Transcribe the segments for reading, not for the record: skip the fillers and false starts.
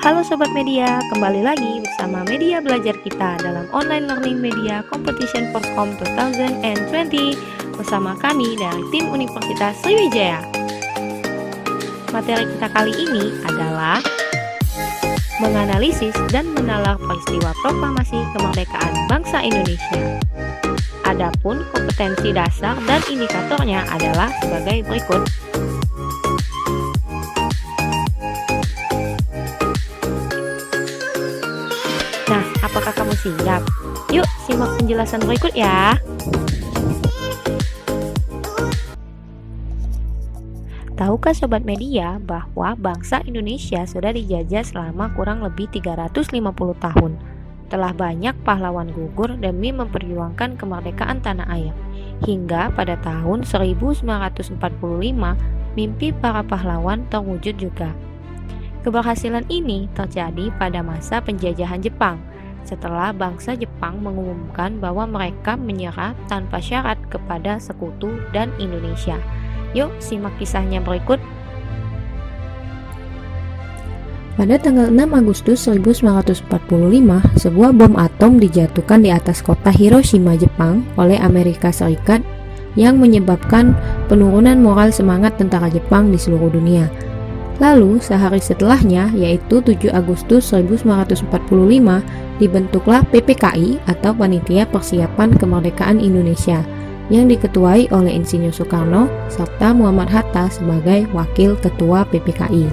Halo Sobat Media, kembali lagi bersama Media Belajar kita dalam Online Learning Media Competition Forscom 2020 bersama kami dari tim Universitas Sriwijaya. Materi kita kali ini adalah menganalisis dan menalar peristiwa proklamasi kemerdekaan bangsa Indonesia. Adapun kompetensi dasar dan indikatornya adalah sebagai berikut. Nah, apakah kamu siap? Yuk, simak penjelasan berikut ya. Tahukah Sobat Media bahwa bangsa Indonesia sudah dijajah selama kurang lebih 350 tahun? Telah banyak pahlawan gugur demi memperjuangkan kemerdekaan tanah air. Hingga pada tahun 1945, mimpi para pahlawan terwujud juga. Keberhasilan ini terjadi pada masa penjajahan Jepang, setelah bangsa Jepang mengumumkan bahwa mereka menyerah tanpa syarat kepada sekutu dan Indonesia. Yuk, simak kisahnya berikut. Pada tanggal 6 Agustus 1945, sebuah bom atom dijatuhkan di atas kota Hiroshima, Jepang oleh Amerika Serikat yang menyebabkan penurunan moral semangat tentara Jepang di seluruh dunia. Lalu, sehari setelahnya, yaitu 7 Agustus 1945, dibentuklah PPKI atau Panitia Persiapan Kemerdekaan Indonesia, yang diketuai oleh Insinyur Soekarno serta Muhammad Hatta sebagai Wakil Ketua PPKI.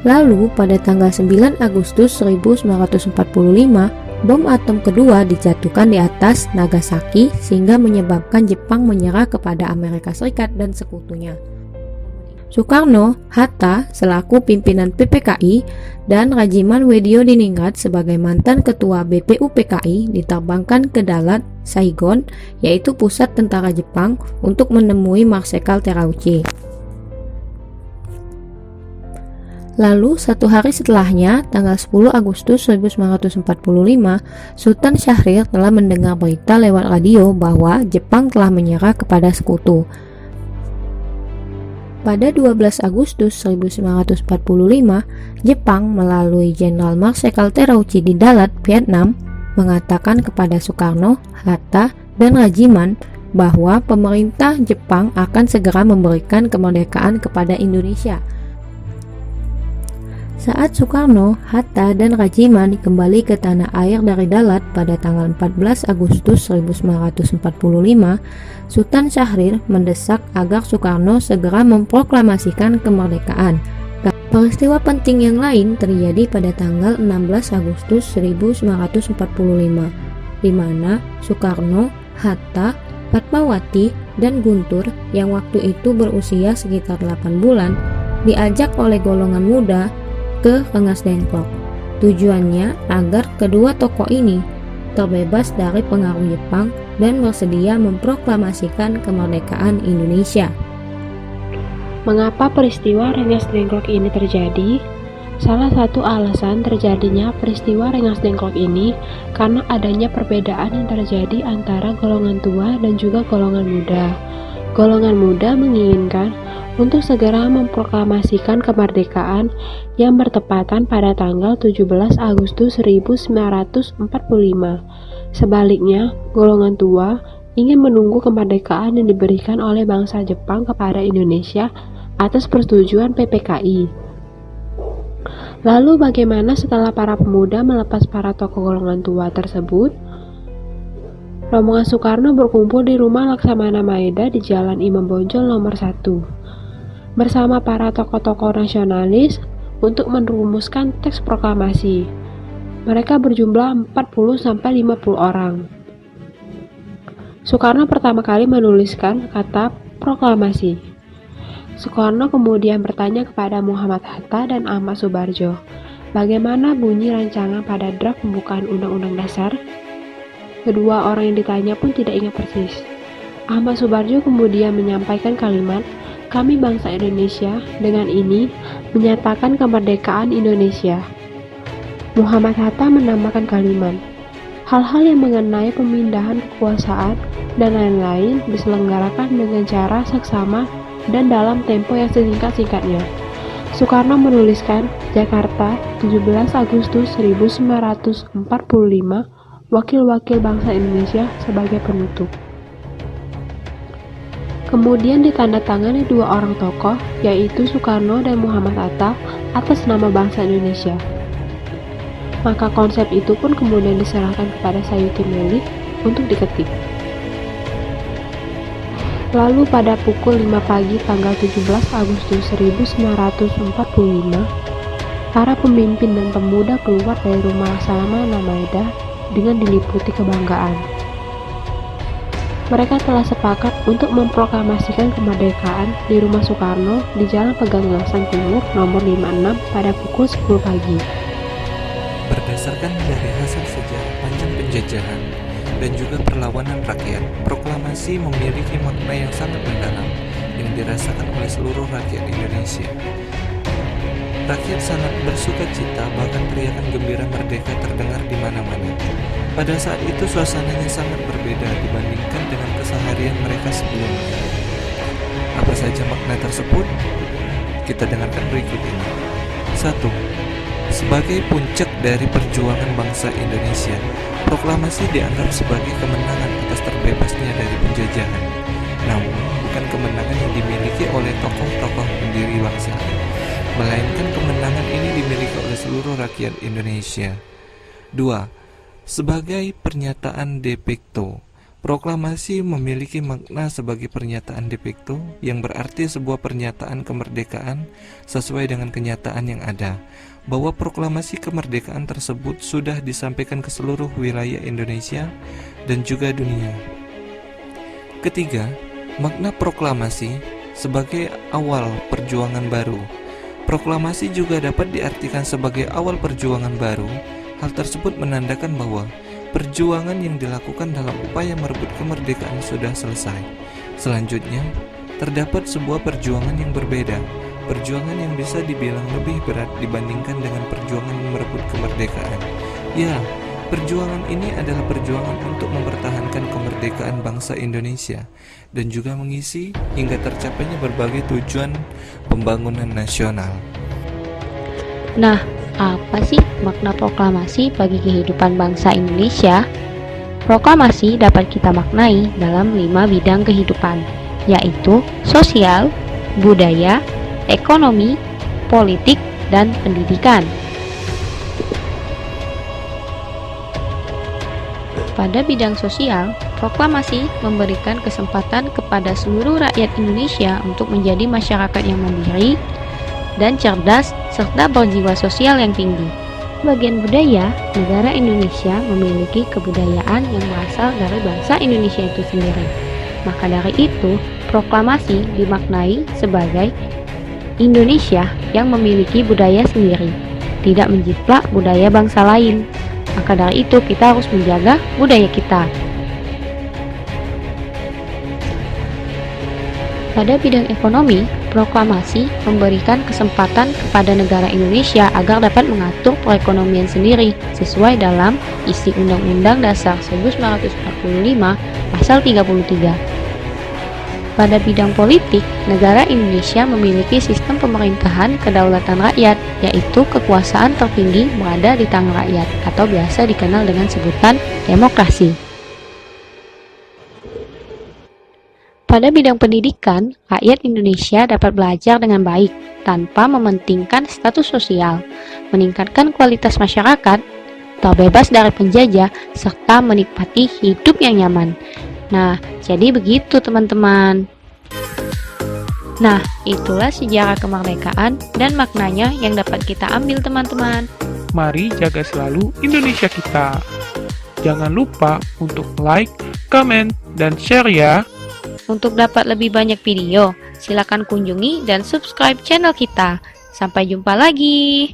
Lalu, pada tanggal 9 Agustus 1945, bom atom kedua dijatuhkan di atas Nagasaki sehingga menyebabkan Jepang menyerah kepada Amerika Serikat dan sekutunya. Soekarno, Hatta selaku pimpinan PPKI, dan Rajiman Weddiodiningrat sebagai mantan ketua BPUPKI diterbangkan ke Dalat, Saigon, yaitu pusat tentara Jepang, untuk menemui Marsekal Terauchi. Lalu, satu hari setelahnya, tanggal 10 Agustus 1945, Sultan Syahrir telah mendengar berita lewat radio bahwa Jepang telah menyerah kepada sekutu. Pada 12 Agustus 1945, Jepang melalui Jenderal Marsekal Terauchi di Dalat, Vietnam, mengatakan kepada Soekarno, Hatta, dan Rajiman bahwa pemerintah Jepang akan segera memberikan kemerdekaan kepada Indonesia. Saat Soekarno, Hatta, dan Rajiman kembali ke tanah air dari Dalat pada tanggal 14 Agustus 1945, Sultan Syahrir mendesak agar Soekarno segera memproklamasikan kemerdekaan. Peristiwa penting yang lain terjadi pada tanggal 16 Agustus 1945, di mana Soekarno, Hatta, Fatmawati, dan Guntur yang waktu itu berusia sekitar 8 bulan diajak oleh golongan muda ke Rengas Dengklok. Tujuannya agar kedua tokoh ini terbebas dari pengaruh Jepang dan bersedia memproklamasikan kemerdekaan Indonesia. Mengapa peristiwa Rengas Dengklok ini terjadi? Salah satu alasan terjadinya peristiwa Rengas Dengklok ini karena adanya perbedaan yang terjadi antara golongan tua dan juga golongan muda. Golongan muda menginginkan untuk segera memproklamasikan kemerdekaan yang bertepatan pada tanggal 17 Agustus 1945. Sebaliknya, golongan tua ingin menunggu kemerdekaan yang diberikan oleh bangsa Jepang kepada Indonesia atas persetujuan PPKI. Lalu bagaimana setelah para pemuda melepas para tokoh golongan tua tersebut? Rombongan Soekarno berkumpul di rumah Laksamana Maeda di Jalan Imam Bonjol nomor 1 bersama para tokoh-tokoh nasionalis untuk merumuskan teks proklamasi. Mereka berjumlah 40-50 orang. Soekarno pertama kali menuliskan kata proklamasi. Soekarno kemudian bertanya kepada Muhammad Hatta dan Ahmad Subarjo, bagaimana bunyi rancangan pada draft pembukaan Undang-Undang Dasar? Kedua orang yang ditanya pun tidak ingat persis. Ahmad Subarjo kemudian menyampaikan kalimat, "Kami bangsa Indonesia dengan ini menyatakan kemerdekaan Indonesia." Muhammad Hatta menambahkan kalimat, "Hal-hal yang mengenai pemindahan kekuasaan dan lain-lain diselenggarakan dengan cara seksama dan dalam tempo yang sesingkat-singkatnya." Soekarno menuliskan, Jakarta, 17 Agustus 1945, wakil-wakil bangsa Indonesia sebagai penutup. Kemudian ditandatangani dua orang tokoh, yaitu Soekarno dan Muhammad Hatta, atas nama bangsa Indonesia. Maka konsep itu pun kemudian diserahkan kepada Sayuti Melik untuk diketik. Lalu pada pukul 5 pagi tanggal 17 Agustus 1945, para pemimpin dan pemuda keluar dari rumah Laksamana Maeda dengan diliputi kebanggaan. Mereka telah sepakat untuk memproklamasikan kemerdekaan di rumah Soekarno di Jalan Pegangsaan Timur nomor 56 pada pukul 10 pagi. Berdasarkan dari hasil sejarah panjang penjajahan dan juga perlawanan rakyat, proklamasi memiliki makna yang sangat mendalam yang dirasakan oleh seluruh rakyat Indonesia. Rakyat sangat bersuka cita, bahkan teriakan gembira merdeka terdengar di mana-mana. Pada saat itu suasananya sangat berbeda dibandingkan dengan keseharian mereka sebelumnya. Apa saja makna tersebut? Kita dengarkan berikut ini. 1. Sebagai puncak dari perjuangan bangsa Indonesia, proklamasi dianggap sebagai kemenangan atas terbebasnya dari penjajahan. Namun, bukan kemenangan yang dimiliki oleh tokoh-tokoh pendiri bangsa, melainkan kemenangan ini dimiliki oleh seluruh rakyat Indonesia. 2. Sebagai pernyataan de facto, proklamasi memiliki makna sebagai pernyataan de facto yang berarti sebuah pernyataan kemerdekaan sesuai dengan kenyataan yang ada, bahwa proklamasi kemerdekaan tersebut sudah disampaikan ke seluruh wilayah Indonesia dan juga dunia. Ketiga, makna proklamasi sebagai awal perjuangan baru. Proklamasi juga dapat diartikan sebagai awal perjuangan baru. Hal tersebut menandakan bahwa perjuangan yang dilakukan dalam upaya merebut kemerdekaan sudah selesai. Selanjutnya, terdapat sebuah perjuangan yang berbeda, perjuangan yang bisa dibilang lebih berat dibandingkan dengan perjuangan merebut kemerdekaan. Ya, perjuangan ini adalah perjuangan untuk mempertahankan kemerdekaan bangsa Indonesia dan juga mengisi hingga tercapainya berbagai tujuan pembangunan nasional. Nah, apa sih makna proklamasi bagi kehidupan bangsa Indonesia? Proklamasi dapat kita maknai dalam 5 bidang kehidupan, yaitu sosial, budaya, ekonomi, politik, dan pendidikan. Pada bidang sosial, proklamasi memberikan kesempatan kepada seluruh rakyat Indonesia untuk menjadi masyarakat yang mandiri dan cerdas serta berjiwa sosial yang tinggi. Bagian budaya, negara Indonesia memiliki kebudayaan yang berasal dari bangsa Indonesia itu sendiri. Maka dari itu, proklamasi dimaknai sebagai Indonesia yang memiliki budaya sendiri, tidak menjiplak budaya bangsa lain. Maka dari itu kita harus menjaga budaya kita. Pada bidang ekonomi, proklamasi memberikan kesempatan kepada negara Indonesia agar dapat mengatur perekonomian sendiri sesuai dalam isi Undang-Undang Dasar 1945 Pasal 33. Pada bidang politik, negara Indonesia memiliki sistem pemerintahan kedaulatan rakyat, yaitu kekuasaan tertinggi berada di tangan rakyat, atau biasa dikenal dengan sebutan demokrasi. Pada bidang pendidikan, rakyat Indonesia dapat belajar dengan baik, tanpa mementingkan status sosial, meningkatkan kualitas masyarakat, terbebas dari penjajah, serta menikmati hidup yang nyaman. Nah, jadi begitu teman-teman. Nah, itulah sejarah kemerdekaan dan maknanya yang dapat kita ambil teman-teman. Mari jaga selalu Indonesia kita. Jangan lupa untuk like, comment, dan share ya. Untuk dapat lebih banyak video, silakan kunjungi dan subscribe channel kita. Sampai jumpa lagi.